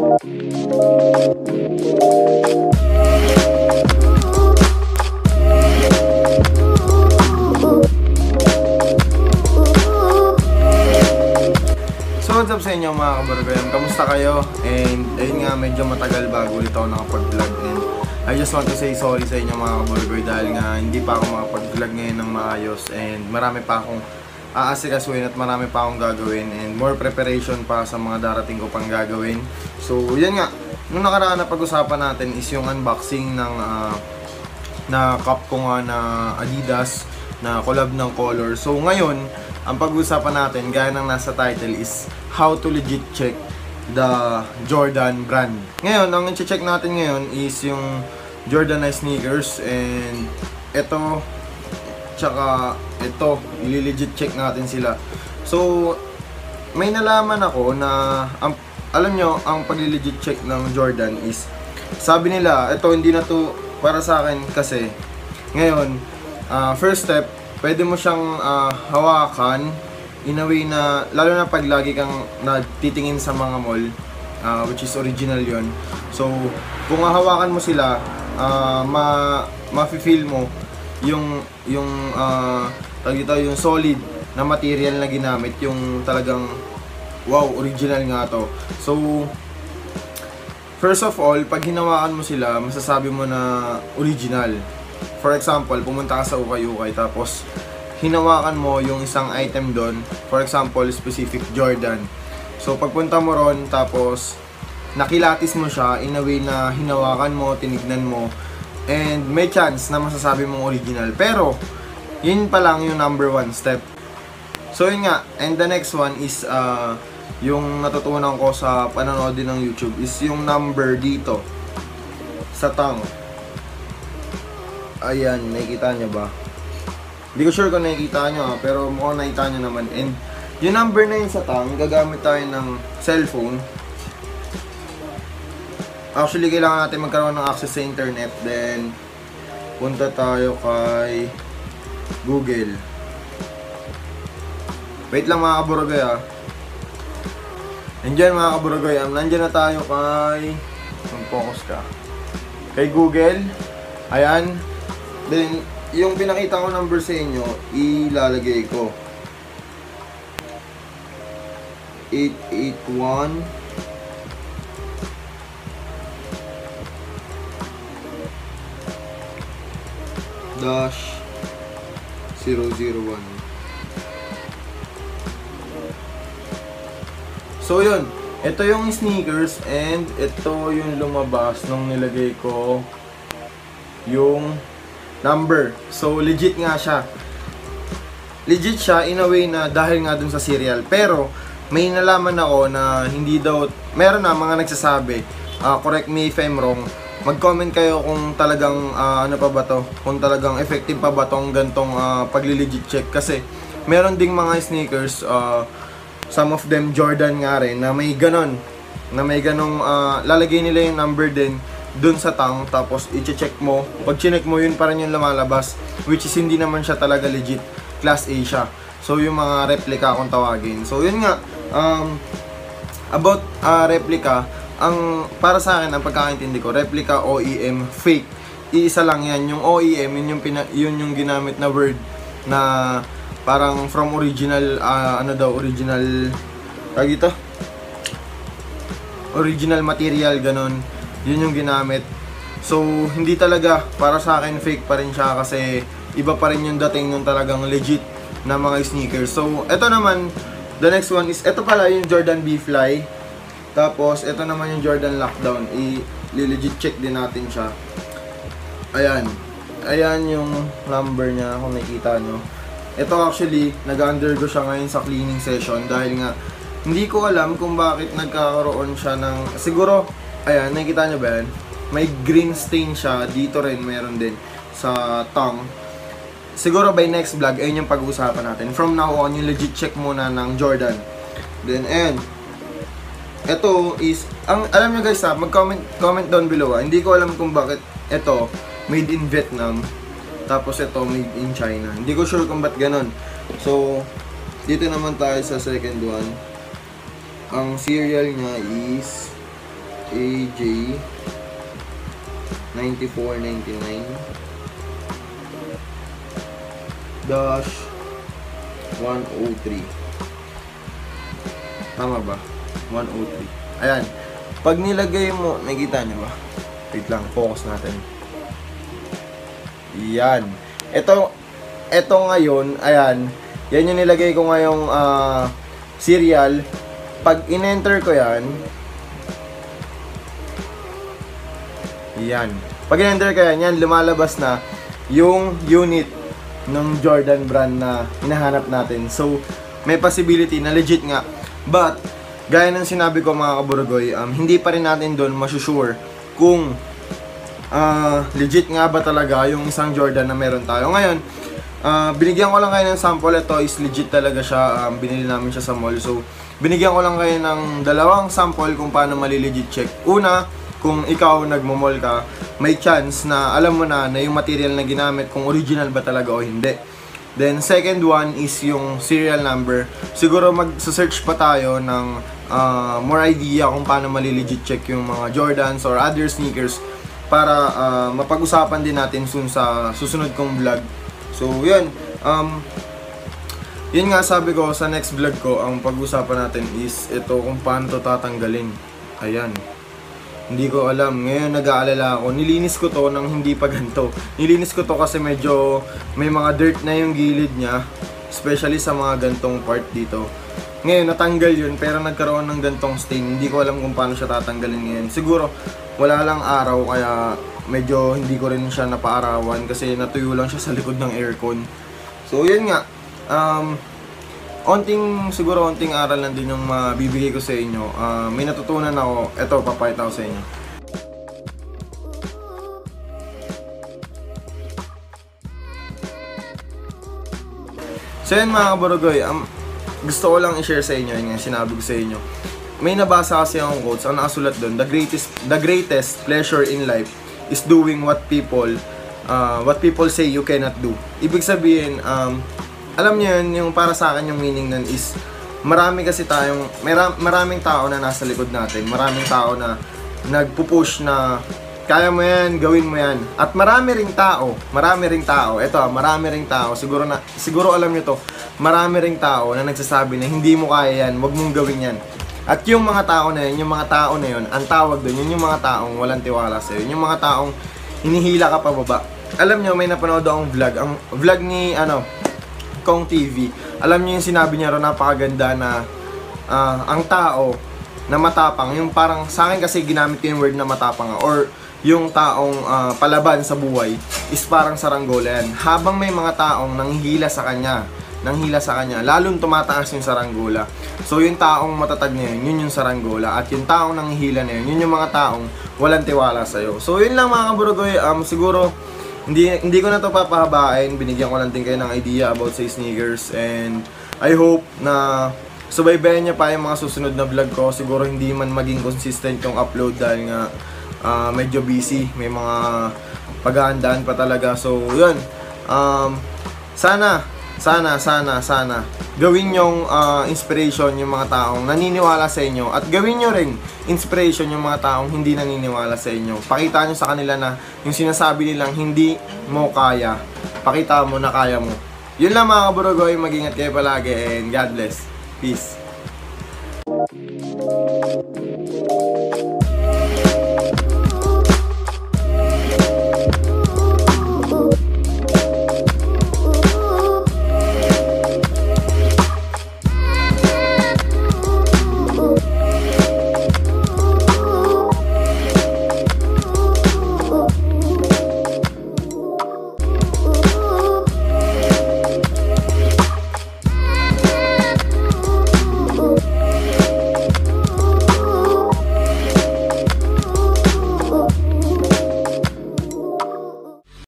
What's up sa inyo mga kabargoyam? Kamusta kayo? And ayun nga, medyo matagal bago ulit ako nakapag-vlog. And I just want to say sorry sa inyo mga kabargoy dahil nga hindi pa ako makapag-vlog ngayon ng maayos. And marami pa akong aasikasuhin at marami pa akong gagawin. And more preparation pa sa mga darating ko pang gagawin. So yan nga, nung nakaraan na pag-usapan natin is yung unboxing ng na cup ko nga na Adidas na collab ng color. So ngayon, ang pag-uusapan natin, gaya ng nasa title, is how to legit check the Jordan brand. Ngayon, ang i-check natin ngayon is yung Jordan na sneakers, and ito, tsaka ito, i-legit check natin sila. So, may nalaman ako na, alam nyo, ang pag-legit check ng Jordan is, sabi nila, ito hindi na to para sa akin kasi, ngayon, first step, pwede mo siyang hawakan in a way na, lalo na pag lagi kang natitingin sa mga mall, which is original yon. So, kung hawakan mo sila, ma-feel mo yung yung solid na material na ginamit, yung talagang wow, original nga to. So, first of all, pag hinawakan mo sila, masasabi mo na original. For example, pumunta ka sa ukay-ukay tapos hinawakan mo yung isang item doon, for example, specific Jordan. So pagpunta mo ron tapos nakilatis mo siya in a way na hinawakan mo, tinignan mo, and may chance na masasabi mong original. Pero yun pa lang yung number one step. So yun nga, and the next one is yung natutunan ko sa panonood din ng YouTube is yung number dito sa tongue. Ayan, nakikita nyo ba? Hindi ko sure kung nakikita nyo pero mukhang nakikita nyo naman. And yung number na yun sa tongue, gagamit tayo ng cellphone. Actually, kailangan natin magkaroon ng access sa internet. Then, punta tayo kay Google. Wait lang mga kaburagay Nandiyan mga kaburagay, nandiyan na tayo kay... Mag-focus ka. Kay Google. Ayan. Then, yung pinakita ko number sa inyo, ilalagay ko 881 -001. So yun, ito yung sneakers and ito yung lumabas nung nilagay ko yung number. So legit nga siya. Legit siya in a way na dahil nga dun sa serial. Pero may nalaman ako na hindi daw, meron na mga nagsasabi, correct me if I'm wrong, mag-comment kayo kung talagang ano pa ba to, kung talagang effective pa ba tong gantong pagli-legit check. Kasi meron ding mga sneakers, some of them Jordan nga rin, na may ganon, lalagay nila yung number din dun sa tongue, tapos i-check mo. Pag chinek mo, yun pa rin yung lumalabas, which is hindi naman siya talaga legit, class A siya. So yung mga replica kung tawagin. So yun nga, about replica, ang para sa akin, ang pagkakaintindi ko, replica, OEM, fake, iisa lang yan. Yung OEM, yun yung ginamit na word na parang from original, original, original material, ganon. Yun yung ginamit. So, hindi talaga, para sa akin, fake pa rin siya kasi iba pa rin yung dating nung talagang legit na mga sneakers. So, eto naman, the next one is, eto pala yung Jordan B-Fly. Tapos, eto naman yung Jordan Lockdown. I-legit check din natin siya. Ayan. Ayan yung number niya, kung nakikita nyo. Ito actually, nag-undergo siya ngayon sa cleaning session dahil nga, hindi ko alam kung bakit nagkakaroon siya ng, siguro, ayan, nakikita nyo ba yan? May green stain siya. Dito rin, meron din sa tongue. Siguro by next vlog, ayun yung pag-uusapan natin. From now on, yung legit check muna ng Jordan. Then, ayan. Ito is, alam nyo guys comment down below Hindi ko alam kung bakit ito, made in Vietnam. Tapos ito, made in China. Hindi ko sure kung ba't ganon. So, dito naman tayo sa second one. Ang serial niya is AJ 9499 dash 103. Tama ba? 103. Ayan. Pag nilagay mo, nakikita nyo ba? Wait lang, focus natin. Yan. Ito ngayon, ayan. Yan yung nilagay ko ngayong serial. Pag in-enter ko yan, yan. Pag in-enter ko yan, lumalabas na yung unit ng Jordan brand na hinahanap natin. So, may possibility na legit nga. But, gaya ng sinabi ko mga kaburugoy, hindi pa rin natin doon masusure kung legit nga ba talaga yung isang Jordan na meron tayo. Ngayon, binigyan ko lang kayo ng sample. Ito is legit talaga siya. Binili namin siya sa mall. So, binigyan ko lang kayo ng dalawang sample kung paano mali-legit check. Una, kung ikaw nagmo-mall ka, may chance na alam mo na yung material na ginamit kung original ba talaga o hindi. Then, second one is yung serial number. Siguro mag-search pa tayo ng more idea kung paano mali-legit check yung mga Jordans or other sneakers para mapag-usapan din natin soon sa susunod kong vlog. So, yun. Yun nga sabi ko sa next vlog ko, ang pag-usapan natin is ito kung paano to tatanggalin. Ayan. Hindi ko alam. Ngayon nag-aalala ako. Nilinis ko to nang hindi pa ganito. Nilinis ko to kasi medyo may mga dirt na yung gilid niya. Especially sa mga gantong part dito. Ngayon natanggal yun pero nagkaroon ng gantong stain. Hindi ko alam kung paano siya tatanggalin ngayon. Siguro wala lang araw kaya medyo hindi ko rin siya napaarawan kasi natuyo lang siya sa likod ng aircon. So yun nga. Siguro onting aral lang din yung mabibigay ko sa inyo. May natutunan ako. Ito, papakita ko sa inyo. So yan mga kaburugoy, gusto ko lang i-share sa inyo yung sinabi ko sa inyo. May nabasa kasi akong quotes, ang nakasulat doon, the greatest pleasure in life is doing what people say you cannot do. Ibig sabihin, alam niyo yun, yung para sa akin yung meaning nun is maraming tao na nasa likod natin, maraming tao na nagpupush na kaya mo yan, gawin mo yan. At marami ring tao, siguro alam niyo to, marami ring tao na nagsasabi na hindi mo kaya yan, wag mong gawin yan. At yung mga tao na yun, ang tawag doon, yun yung mga taong walang tiwala sa'yo, yung mga taong hinihila ka pababa. Alam niyo, may napanood akong vlog, ang vlog ni Kong TV. Alam niyo yung sinabi niya ron, napakaganda na ang tao na matapang, yung parang sa akin kasi ginamit ko yung word na matapang or yung taong palaban sa buhay is parang saranggola yan. Habang may mga taong nanghihila sa kanya, lalong tumataas yung saranggola. So yung taong matatag na yun yung saranggola. At yung taong nanghihila na yun yung mga taong walang tiwala sa'yo. So yun lang mga kaburugoy, siguro hindi ko na to papahabain. Binigyan ko lang din kayo ng idea about sa sneakers. And I hope na subaybayan niya pa yung mga susunod na vlog ko. Siguro hindi man maging consistent yung upload dahil nga medyo busy. May mga paghahandaan pa talaga. So yun, sana gawin yung inspiration yung mga taong naniniwala sa inyo at gawin nyo ring inspiration yung mga taong hindi naniniwala sa inyo. Pakita nyo sa kanila na yung sinasabi nilang hindi mo kaya, pakita mo na kaya mo. Yun lang mga kaburugoy, mag-ingat kayo palagi and God bless. Peace.